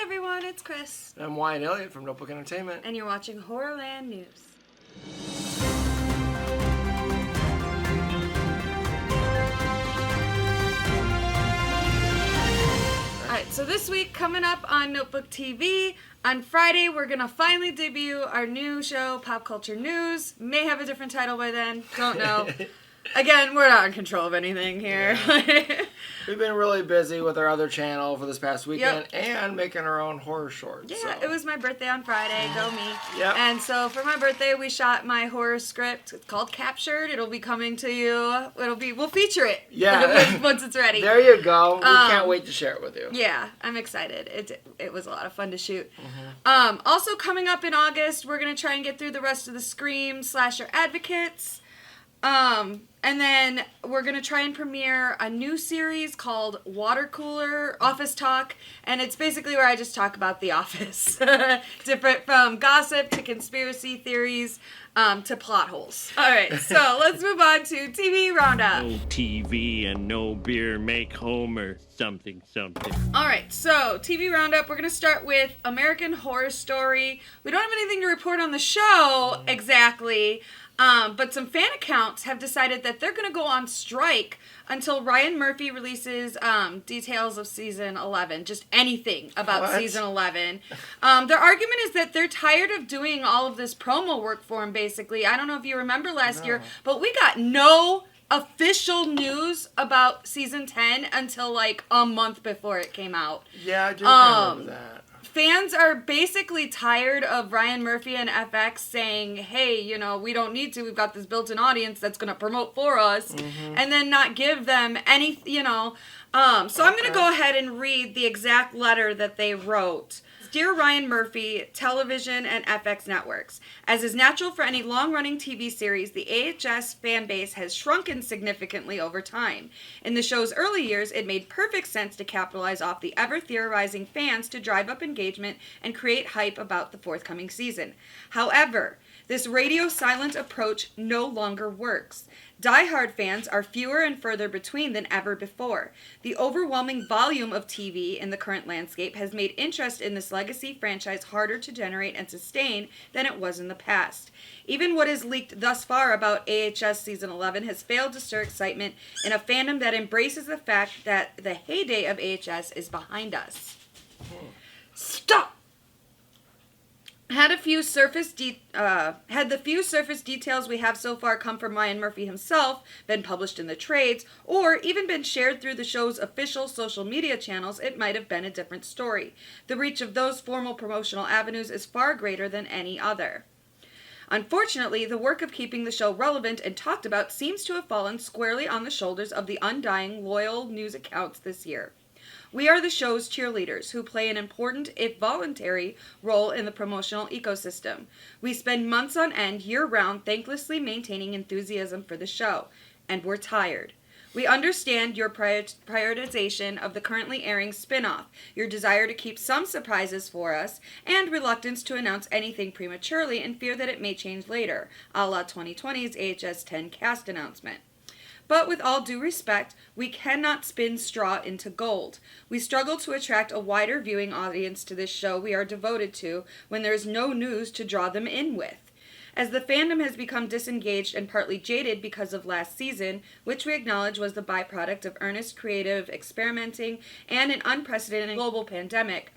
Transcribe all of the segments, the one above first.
everyone, it's Kris. I'm Wyatt and Elliott from Notebook Entertainment. And you're watching Horrorland News. Alright, so this week, coming up on Notebook TV, on Friday, we're going to finally debut our new show, Pop Culture News. May have a different title by then, don't know. Again, we're not in control of anything here. Yeah. We've been really busy with our other channel for this past weekend and making our own horror shorts. Yeah, It was my birthday on Friday. Go me. Yep. And so for my birthday, we shot my horror script. It's called Captured. It'll be coming to you. We'll feature it. Yeah. once it's ready. There you go. We can't wait to share it with you. Yeah, I'm excited. It was a lot of fun to shoot. Mm-hmm. Also coming up in August, we're going to try and get through the rest of the Scream Slasher Advocates. And then we're going to try and premiere a new series called Water Cooler Office Talk. And it's basically where I just talk about The Office. Different from gossip to conspiracy theories to plot holes. All right, so let's move on to TV Roundup. No TV and no beer make Homer something. All right, so TV Roundup, we're going to start with American Horror Story. We don't have anything to report on the show exactly. But some fan accounts have decided that they're going to go on strike until Ryan Murphy releases details of season 11, just anything about season 11. Their argument is that they're tired of doing all of this promo work for him, basically. I don't know if you remember last year, but we got no official news about season 10 until like a month before it came out. Yeah, I do remember that. Fans are basically tired of Ryan Murphy and FX saying, hey, we don't need to. We've got this built-in audience that's going to promote for us, and then not give them any, So I'm going to go ahead and read the exact letter that they wrote. Dear Ryan Murphy, television, and FX networks. As is natural for any long-running TV series, the AHS fan base has shrunken significantly over time. In the show's early years, it made perfect sense to capitalize off the ever-theorizing fans to drive up engagement and create hype about the forthcoming season. However, this radio-silent approach no longer works. Die-hard fans are fewer and further between than ever before. The overwhelming volume of TV in the current landscape has made interest in this legacy franchise harder to generate and sustain than it was in the past. Even what is leaked thus far about AHS Season 11 has failed to stir excitement in a fandom that embraces the fact that the heyday of AHS is behind us. Stop! Had the few surface details we have so far come from Ryan Murphy himself, been published in the trades, or even been shared through the show's official social media channels, it might have been a different story. The reach of those formal promotional avenues is far greater than any other. Unfortunately, the work of keeping the show relevant and talked about seems to have fallen squarely on the shoulders of the undying, loyal news accounts this year. We are the show's cheerleaders who play an important, if voluntary, role in the promotional ecosystem. We spend months on end, year-round, thanklessly maintaining enthusiasm for the show. And we're tired. We understand your prioritization of the currently airing spin-off, your desire to keep some surprises for us, and reluctance to announce anything prematurely in fear that it may change later, a la 2020's AHS 10 cast announcement. But with all due respect, we cannot spin straw into gold. We struggle to attract a wider viewing audience to this show we are devoted to when there is no news to draw them in with. As the fandom has become disengaged and partly jaded because of last season, which we acknowledge was the byproduct of earnest creative experimenting and an unprecedented global pandemic,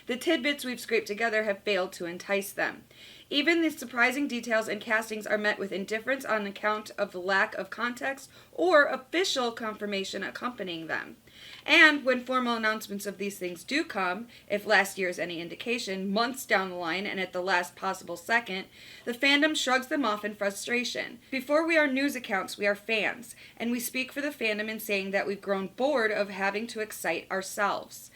the tidbits we've scraped together have failed to entice them. Even the surprising details and castings are met with indifference on account of the lack of context or official confirmation accompanying them. And when formal announcements of these things do come, if last year is any indication, months down the line and at the last possible second, the fandom shrugs them off in frustration. Before we are news accounts, we are fans, and we speak for the fandom in saying that we've grown bored of having to excite ourselves.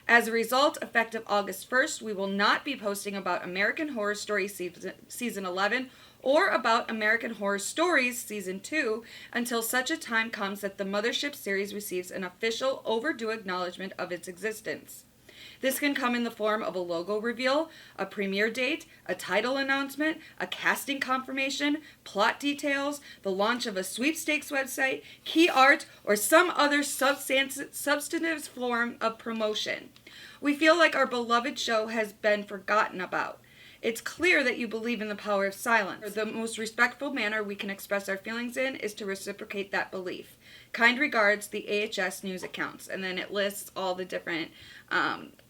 As a result, effective August 1st, we will not be posting about American Horror Story Season 11 or about American Horror Stories Season 2 until such a time comes that the Mothership series receives an official overdue acknowledgement of its existence. This can come in the form of a logo reveal, a premiere date, a title announcement, a casting confirmation, plot details, the launch of a sweepstakes website, key art, or some other substantive form of promotion. We feel like our beloved show has been forgotten about. It's clear that you believe in the power of silence. The most respectful manner we can express our feelings in is to reciprocate that belief. Kind regards, the AHS news accounts. And then it lists all the different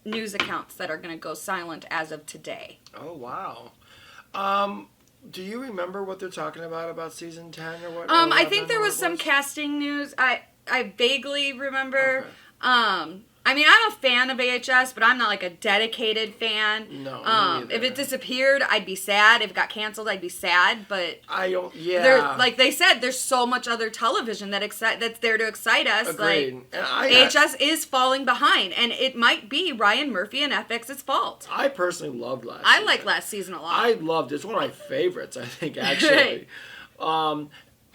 news accounts that are going to go silent as of today. Oh, wow. Do you remember what they're talking about season 10 or what? I think there was some casting news. I vaguely remember. Okay. I mean, I'm a fan of AHS, but I'm not like a dedicated fan. No, me neither. If it disappeared, I'd be sad. If it got canceled, I'd be sad. But like they said, there's so much other television that's there to excite us. Agreed. Like AHS is falling behind, and it might be Ryan Murphy and FX's fault. I personally loved last season. I like last season a lot. I loved it. It's one of my favorites, I think, actually.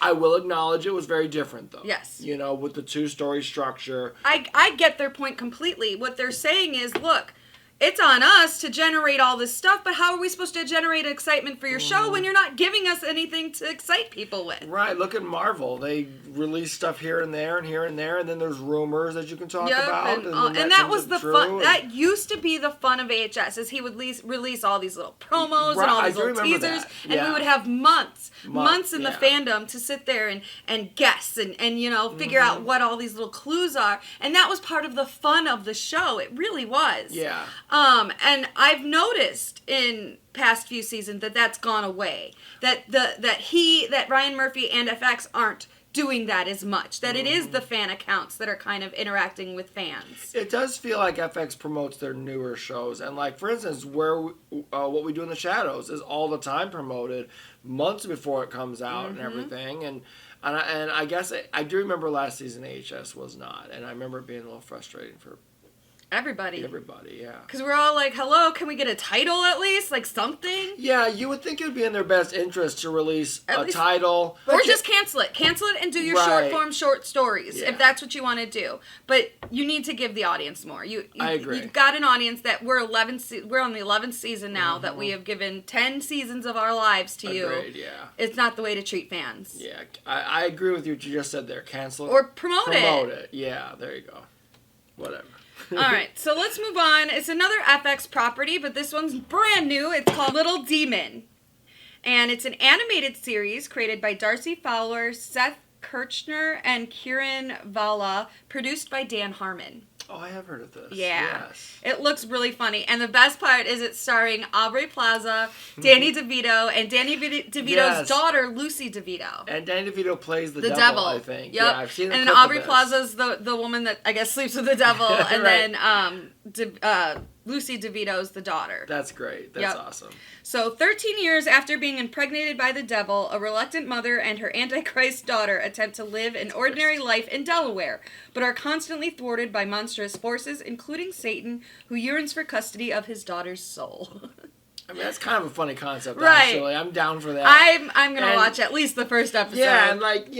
I will acknowledge it was very different, though. Yes. You know, with the two-story structure. I get their point completely. What they're saying is, look, it's on us to generate all this stuff, but how are we supposed to generate excitement for your show when you're not giving us anything to excite people with? Right. Look at Marvel. They release stuff here and there, and then there's rumors that you can talk about. And that was the fun. That used to be the fun of AHS, is he would release all these little promos and all these little teasers, and we would have months in the fandom to sit there and guess and figure out what all these little clues are. And that was part of the fun of the show. It really was. Yeah. And I've noticed in past few seasons that's gone away. That Ryan Murphy and FX aren't doing that as much. That it is the fan accounts that are kind of interacting with fans. It does feel like FX promotes their newer shows, and like for instance, what we do in the shadows is all the time promoted months before it comes out and everything. And I guess I do remember last season AHS was not, and I remember it being a little frustrating for. Everybody, yeah. Because we're all like, hello, can we get a title at least? Like something? Yeah, you would think it would be in their best interest to release a title. Or just cancel it. Cancel it and do your short-form short stories, if that's what you want to do. But you need to give the audience more. I agree. You've got an audience that we're on the 11th season now that we have given 10 seasons of our lives to you. Agreed, yeah. It's not the way to treat fans. Yeah, I agree with you what you just said there. Cancel it. Or promote it. Promote it. Yeah, there you go. Whatever. All right, so let's move on. It's another FX property, but this one's brand new. It's called Little Demon. And it's an animated series created by Darcy Fowler, Seth Kirchner, and Kieran Vala, produced by Dan Harmon. Oh, I have heard of this. Yeah. Yes. It looks really funny. And the best part is it's starring Aubrey Plaza, Danny DeVito, and Danny DeVito's daughter, Lucy DeVito. And Danny DeVito plays the devil, I think. Yep. Yeah, I've seen and then Aubrey Plaza's the woman that, I guess, sleeps with the devil. And then Lucy DeVito's the daughter. That's great. That's awesome. So, 13 years after being impregnated by the devil, a reluctant mother and her Antichrist daughter attempt to live an ordinary life in Delaware, but are constantly thwarted by monstrous forces, including Satan, who yearns for custody of his daughter's soul. I mean, that's kind of a funny concept, actually. I'm down for that. I'm going to watch at least the first episode. Yeah, and like,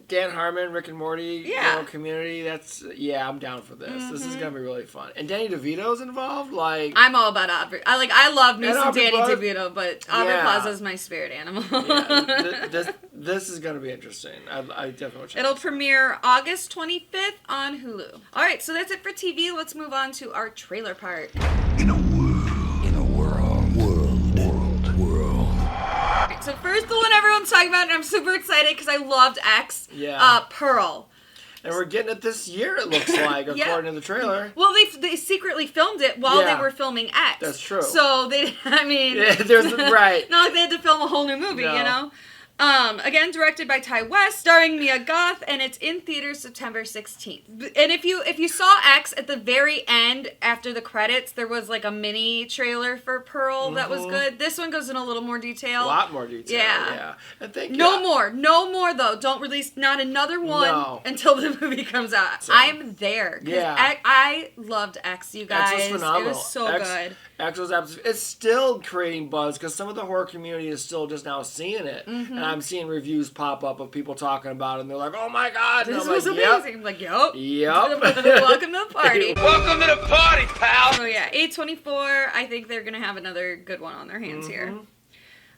Dan Harmon, Rick and Morty, Community, I'm down for this. This is going to be really fun. And Danny DeVito's involved? I'm all about Aubrey. I love me some Danny DeVito, but Aubrey Plaza's my spirit animal. This is going to be interesting. I definitely watch it. It'll premiere August 25th on Hulu. All right, so that's it for TV. Let's move on to our trailer part. So first, the one everyone's talking about, and I'm super excited because I loved X. Yeah. Pearl. And we're getting it this year, it looks like, according to the trailer. Well, they secretly filmed it while they were filming X. That's true. So there's right. Not like they had to film a whole new movie, Again, directed by Ty West, starring Mia Goth, and it's in theaters September 16th. And if you saw X at the very end, after the credits, there was like a mini trailer for Pearl that was good. This one goes in a little more detail. A lot more detail, yeah. And no more though. Don't release not another one until the movie comes out. So, I'm there. I loved X, you guys. X was phenomenal. It was so good. X was absolutely. It's still creating buzz because some of the horror community is still just now seeing it, and I'm seeing reviews pop up of people talking about it, and they're like, "Oh my god, this was amazing!" I'm like, "Yup, welcome to the party, welcome to the party, pal." So yeah, A24. I think they're gonna have another good one on their hands here.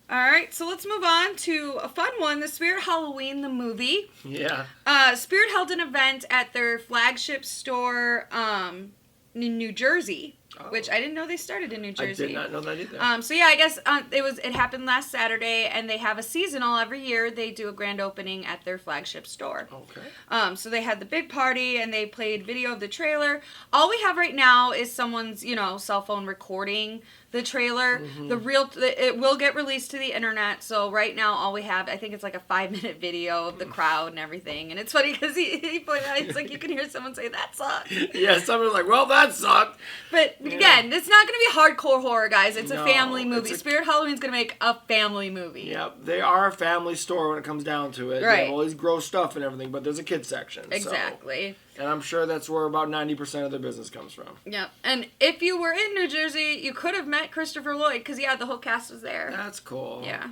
All right, so let's move on to a fun one, the Spirit Halloween, the movie. Yeah. Spirit held an event at their flagship store in New Jersey. which I didn't know they started in New Jersey. I did not know that either. So yeah, I guess it happened last Saturday, and they have a seasonal every year. They do a grand opening at their flagship store. Okay. So they had the big party, and they played video of the trailer. All we have right now is someone's, cell phone recording the trailer. It will get released to the internet. So right now, all we have, I think it's like a 5-minute video of the crowd and everything. And it's funny because he pointed out, it's like you can hear someone say, "That sucked." Yeah, someone's like, "Well, that sucked." But again, it's not going to be hardcore horror, guys. It's a family movie. It's Spirit Halloween's going to make a family movie. Yeah, they are a family store when it comes down to it. Right. They have all these gross stuff and everything, but there's a kids section. Exactly. And I'm sure that's where about 90% of their business comes from. Yeah, and if you were in New Jersey, you could have met Christopher Lloyd, because, the whole cast was there. That's cool. Yeah.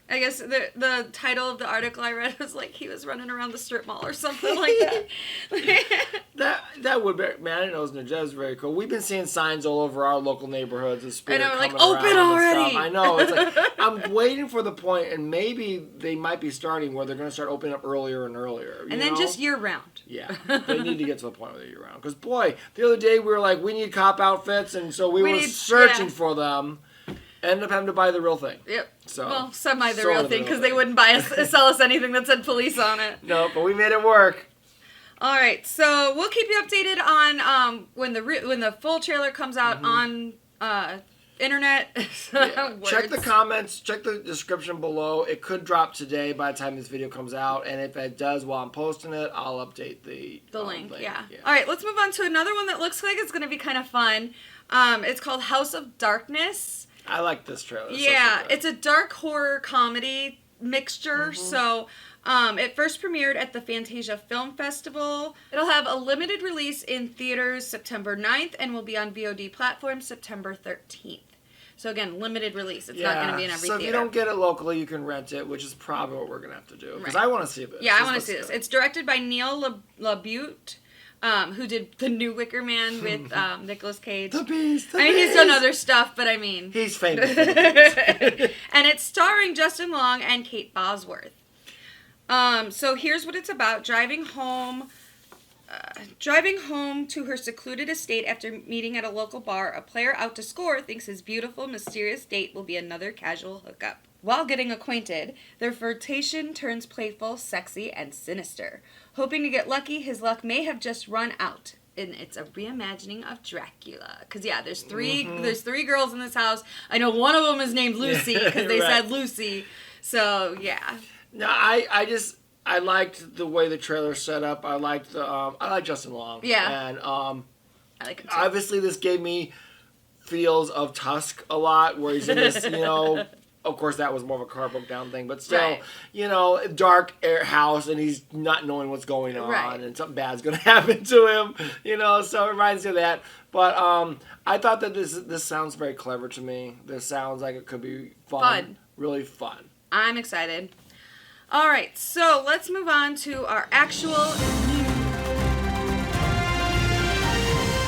I guess the title of the article I read was like he was running around the strip mall or something like that. that would be, man, I didn't know it was New Jersey. Very cool. We've been seeing signs all over our local neighborhoods of Spirit I know, coming like, open around already! And stuff. I know. It's like, I'm waiting for the point, and maybe they might be starting where they're going to start opening up earlier and earlier. And then just year round. Yeah, they need to get to the point where they're year round. Because, boy, the other day we were like, we need cop outfits, and so we were searching for them. Ended up having to buy the real thing. Yep. So, well, semi the real thing, because they wouldn't sell us anything that said police on it. No, but we made it work. All right, so we'll keep you updated on when the full trailer comes out on internet. Check the comments. Check the description below. It could drop today by the time this video comes out, and if it does while I'm posting it, I'll update the link. Yeah. All right, let's move on to another one that looks like it's going to be kind of fun. It's called House of Darkness. I like this trailer. It's a dark horror comedy mixture. So it first premiered at the Fantasia Film Festival. It'll have a limited release in theaters September 9th and will be on VOD platforms September 13th. So again, limited release. It's not going to be in every theater. So if you don't get it locally, you can rent it, which is probably what we're going to have to do. Because I want to see this. Yeah, I want to see this. It's directed by Neil LaBute. Who did the new Wicker Man with Nicolas Cage. The Beast. He's done other stuff, but he's famous. And it's starring Justin Long and Kate Bosworth. So here's what it's about: driving home to her secluded estate after meeting at a local bar, a player out to score thinks his beautiful, mysterious date will be another casual hookup. While getting acquainted, their flirtation turns playful, sexy, and sinister. Hoping to get lucky, his luck may have just run out. And it's a reimagining of Dracula. Because, there's three girls in this house. I know one of them is named Lucy, because they said Lucy. So, yeah. No, I liked the way the trailer set up. I like Justin Long. Yeah. And I like him too. Obviously, this gave me feels of Tusk a lot, where he's in this, Of course, that was more of a car broke down thing, but still, dark house, and he's not knowing what's going on, and something bad's going to happen to him, so it reminds me of that. But I thought that this sounds very clever to me. This sounds like it could be fun. Really fun. I'm excited. All right, so let's move on to our actual news.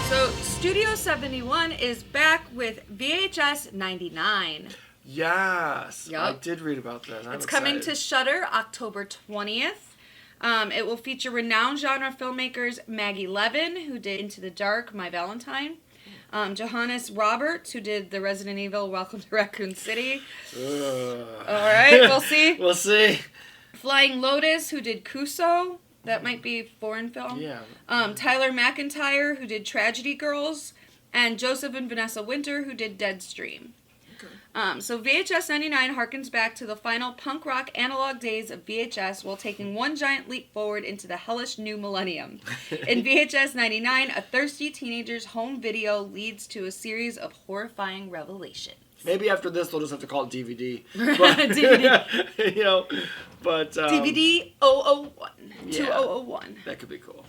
So Studio 71 is back with VHS 99. Yes, yep. I did read about that. It's coming to Shudder October 20th. It will feature renowned genre filmmakers Maggie Levin, who did Into the Dark, My Valentine, Johannes Roberts, who did the Resident Evil Welcome to Raccoon City. All right, we'll see. We'll see. Flying Lotus, who did Kuso. That might be a foreign film. Yeah. Tyler McIntyre, who did Tragedy Girls, and Joseph and Vanessa Winter, who did Deadstream. So VHS 99 harkens back to the final punk rock analog days of VHS while taking one giant leap forward into the hellish new millennium. In VHS 99, a thirsty teenager's home video leads to a series of horrifying revelations. Maybe after this, they'll just have to call it DVD. But, DVD. But... DVD 001. 2001. That could be cool.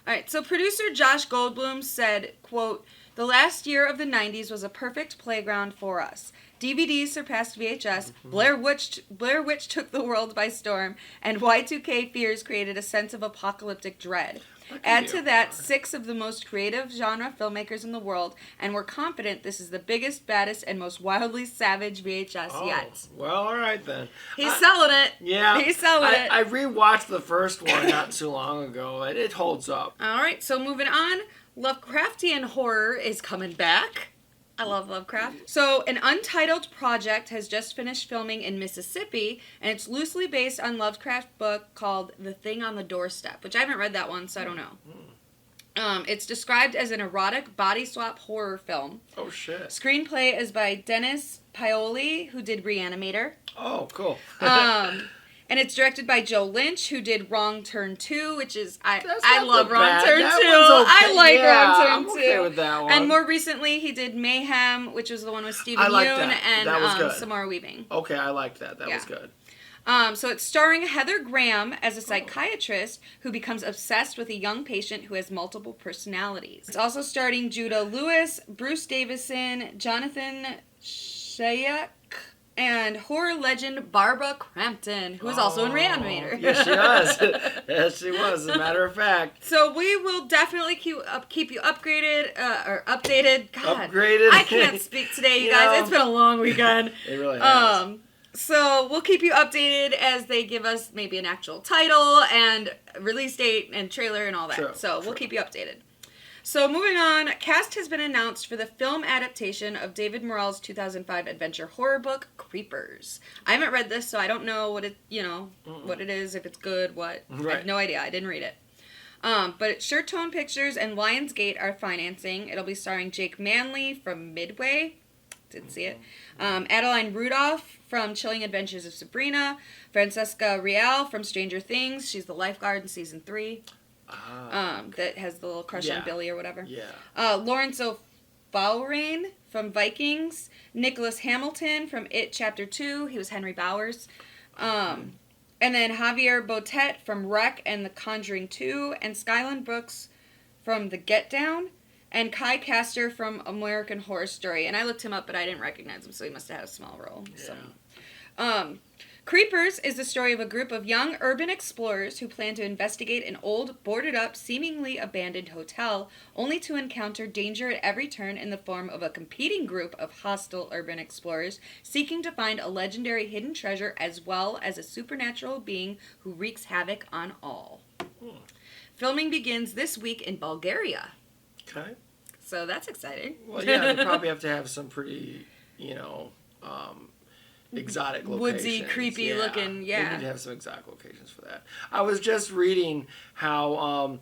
All right, so producer Josh Goldblum said, quote, "The last year of the 90s was a perfect playground for us. DVDs surpassed VHS, Blair Witch took the world by storm, and Y2K fears created a sense of apocalyptic dread. Add to that 6 of the most creative genre filmmakers in the world, and we're confident this is the biggest, baddest, and most wildly savage VHS yet." Well, all right then. He's selling it. Yeah. He's selling it. I rewatched the first one not too long ago, and it holds up. All right, so moving on. Lovecraftian horror is coming back. I love Lovecraft. So, an untitled project has just finished filming in Mississippi, and it's loosely based on Lovecraft's book called The Thing on the Doorstep, which I haven't read that one, so I don't know. It's described as an erotic body swap horror film. Oh, shit. Screenplay is by Dennis Paoli, who did Reanimator. Oh, cool. And it's directed by Joe Lynch, who did Wrong Turn 2, which is, I not love the Wrong bad. Turn 2. That one's okay. I like Yeah, Wrong Turn I'm 2. okay with that one. And more recently, he did Mayhem, which was the one with Stephen I like Yeun that. and That was good. Samara Weaving. Okay, I liked that. That Yeah. was good. So it's starring Heather Graham as a psychiatrist who becomes obsessed with a young patient who has multiple personalities. It's also starring Judah Lewis, Bruce Davison, Jonathan Shayak, and horror legend Barbara Crampton, who is also in Reanimator. Yes, she was. Yes, she was, as a matter of fact. So we will definitely keep you upgraded, or updated. God, Upgraded. I can't speak today, you You guys. know. It's been a long weekend. It really has. So we'll keep you updated as they give us maybe an actual title and release date and trailer and all that. True, So we'll true. keep you updated. So moving on, cast has been announced for the film adaptation of David Morrell's 2005 adventure horror book, Creepers. I haven't read this, so I don't know what it is, if it's good, what. I Right. have no idea. I didn't read it. But Sure-Tone Pictures and Lionsgate are financing. It'll be starring Jake Manley from Midway. Didn't see it. Adeline Rudolph from Chilling Adventures of Sabrina. Francesca Real from Stranger Things. She's the lifeguard in season 3. That has the little crush on Yeah. Billy or whatever. Yeah. Lawrence O'Fallarain from Vikings. Nicholas Hamilton from It Chapter 2. He was Henry Bowers. And then Javier Botet from Wreck and The Conjuring 2. And Skyland Brooks from The Get Down. And Kai Castor from American Horror Story. And I looked him up, but I didn't recognize him, so he must have had a small role. Yeah. So. Creepers is the story of a group of young urban explorers who plan to investigate an old, boarded-up, seemingly abandoned hotel, only to encounter danger at every turn in the form of a competing group of hostile urban explorers seeking to find a legendary hidden treasure as well as a supernatural being who wreaks havoc on all. Filming begins this week in Bulgaria. Okay. So that's exciting. Well, yeah, they probably have to have some pretty, exotic locations. Woodsy, creepy looking, yeah. They need to have some exotic locations for that. I was just reading how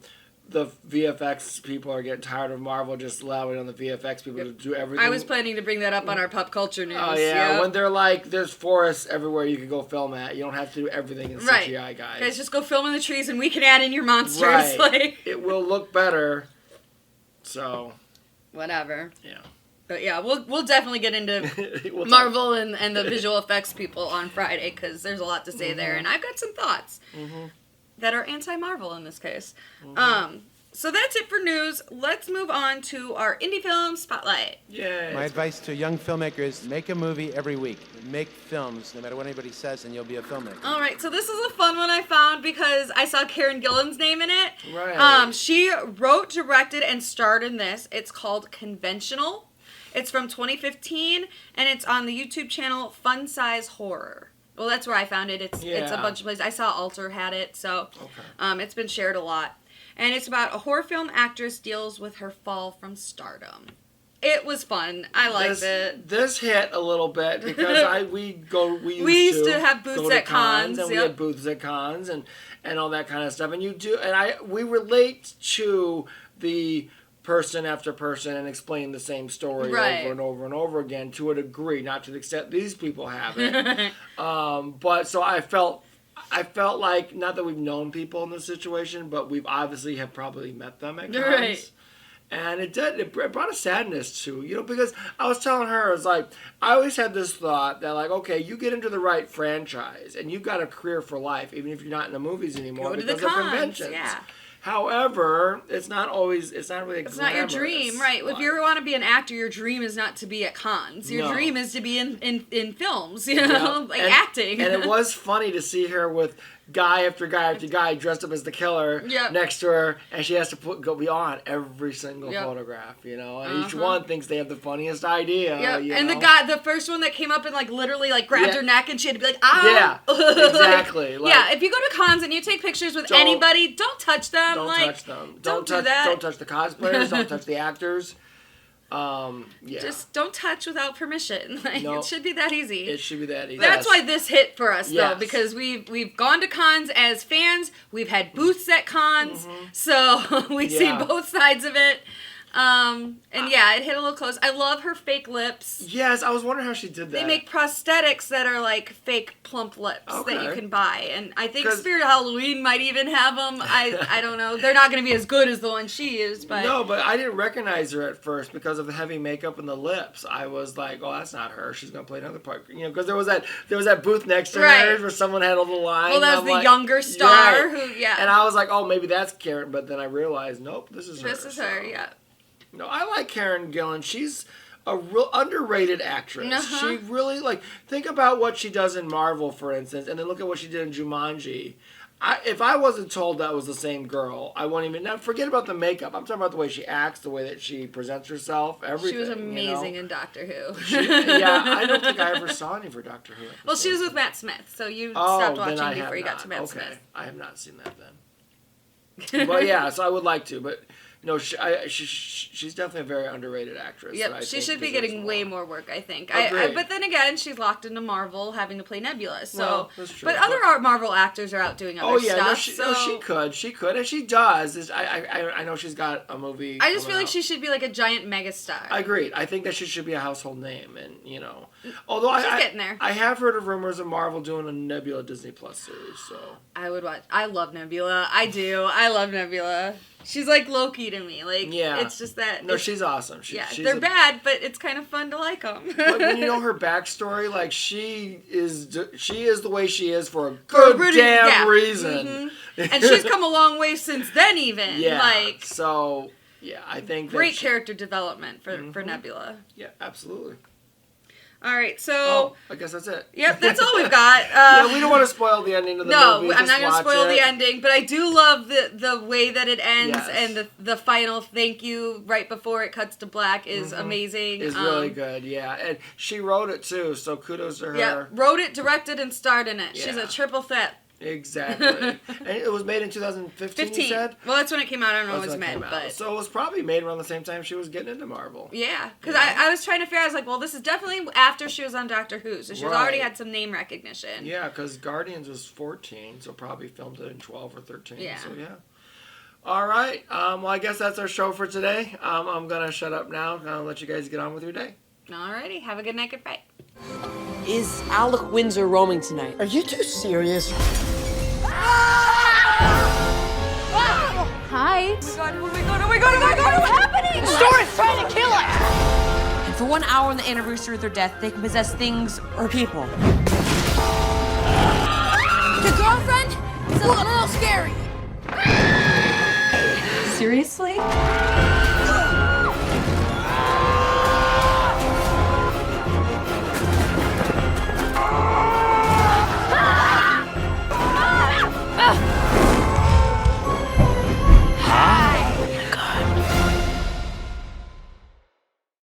the VFX people are getting tired of Marvel just allowing on the VFX people to do everything. I was planning to bring that up on our pop culture news. Oh, yeah. When they're like, there's forests everywhere you can go film at. You don't have to do everything in CGI, guys. Guys, just go film in the trees and we can add in your monsters. Right. Like, it will look better. So. Whatever. Yeah. But yeah, we'll definitely get into We'll Marvel and the visual effects people on Friday because there's a lot to say there, and I've got some thoughts that are anti-Marvel in this case. So that's it for news. Let's move on to our indie film spotlight. Yay. My advice to young filmmakers, make a movie every week. Make films, no matter what anybody says, and you'll be a filmmaker. All right, so this is a fun one I found because I saw Karen Gillan's name in it. Right. She wrote, directed, and starred in this. It's called Conventional. It's from 2015, and it's on the YouTube channel Fun Size Horror. Well, that's where I found it. It's a bunch of places. I saw Alter had it, so it's been shared a lot. And it's about a horror film actress deals with her fall from stardom. It was fun. I liked it. This hit a little bit because we used to have booths go to at cons, and we had booths at cons and all that kind of stuff. And we relate to the person after person and explain the same story over and over and over again to a degree, not to the extent these people have it. But so I felt like, not that we've known people in this situation, but we've obviously have probably met them at cons. Right. And it brought a sadness too, because I was telling her, I was like, I always had this thought that, like, okay, you get into the right franchise and you've got a career for life, even if you're not in the movies anymore Go to because the of cons, conventions. yeah. However, it's not really It's not your dream, right? life. If you ever want to be an actor, your dream is not to be at cons. Your dream is to be in films, acting. And it was funny to see her with guy after guy after guy dressed up as the killer Yep. next to her, and she has to go beyond every single Yep. photograph, you know. And each one thinks they have the funniest idea. Yeah, you and know? the first one that came up and like literally like grabbed Yeah. her neck and she had to be like, ah. Yeah, exactly. Like, yeah, if you go to cons and you take pictures with Don't- anybody, don't touch them. don't like, touch them. Don't do touch. that. Don't touch the cosplayers. Don't touch the actors. Yeah. Just don't touch without permission. Like, No. it should be that easy. It should be that easy. That's why this hit for us, though, Yes. because we've gone to cons as fans. We've had booths at cons, so we've Yeah. seen both sides of it. And yeah, it hit a little close. I love her fake lips. Yes, I was wondering how she did that. They make prosthetics that are like fake plump lips that you Okay. can buy, and I think 'Cause- Spirit of Halloween might even have them. I don't know. They're not going to be as good as the one she used, but No, but I didn't recognize her at first because of the heavy makeup and the lips. I was like, "Oh, that's not her. She's gonna play another part." You know, because there was that booth next to Right. hers where someone had a little line. well, that and was I'm the like, younger star right. who, yeah. And I was like, "Oh, maybe that's Karen," but then I realized, nope, this is her. This is her, so. yeah. No, I like Karen Gillan. She's a real underrated actress. Uh-huh. She really, like, think about what she does in Marvel, for instance, and then look at what she did in Jumanji. If I wasn't told that was the same girl, I wouldn't even. Now, forget about the makeup. I'm talking about the way she acts, the way that she presents herself, everything. She was amazing You know? in Doctor Who. Yeah, I don't think I ever saw any for Doctor Who. Well, she was with Matt Smith, so you Oh, stopped then watching I before have you got not. to Matt Okay, Smith. I have not seen that then. But yeah, so I would like to, but no, she's definitely a very underrated actress. that I Yep, she think should be deserves getting more. way more work, I think. Agreed. But then again, she's locked into Marvel, having to play Nebula. So, Well, that's true, but but- other Marvel actors are out doing other Oh yeah, stuff. no, so she could, and she does. I know she's got a movie. I just coming feel like out. she should be like a giant megastar. I agreed. I think that she should be a household name, and you know, although She's I getting there. I have heard of rumors of Marvel doing a Nebula Disney Plus series. So I would watch. I love Nebula. I do. I love Nebula. She's like Loki to me. Like, yeah, it's just that. No, she's awesome. Yeah, she's they're bad, but it's kind of fun to like them. But when you know her backstory, like she is the way she is for a good damn reason. Mhm. And she's come a long way since then, even. Yeah. Like, So yeah, I think that great character development for Nebula. Yeah, absolutely. All right, so. Oh, I guess that's it. Yep, that's all we've got. Yeah, we don't want to spoil the ending of the movie. No, I'm not going to spoil the ending, but I do love the way that it ends, Yes. and the final thank you right before it cuts to black is amazing. It's really good, yeah. And she wrote it too, so kudos to her. Yeah, wrote it, directed, and starred in it. She's Yeah. a triple threat. Exactly. And it was made in 2015, 15. you said? Well, that's when it came out. I don't know That's when it was when it meant, came out. but So it was probably made around the same time she was getting into Marvel. yeah, because Yeah. I was trying to figure out. I was like, well, this is definitely after she was on Doctor Who, so she's already Right. had some name recognition. Yeah, because Guardians was 14, so probably filmed it in 12 or 13. Yeah. So yeah. All right. Well, I guess that's our show for today. I'm going to shut up now. I'll let you guys get on with your day. Alrighty, have a good night, goodbye. Is Alec Windsor roaming tonight? Are you too serious? Hi. Oh my god, what's happening? Store's trying to kill us! And for 1 hour on the anniversary of their death, they can possess things or people. The girlfriend is a little scary. Seriously?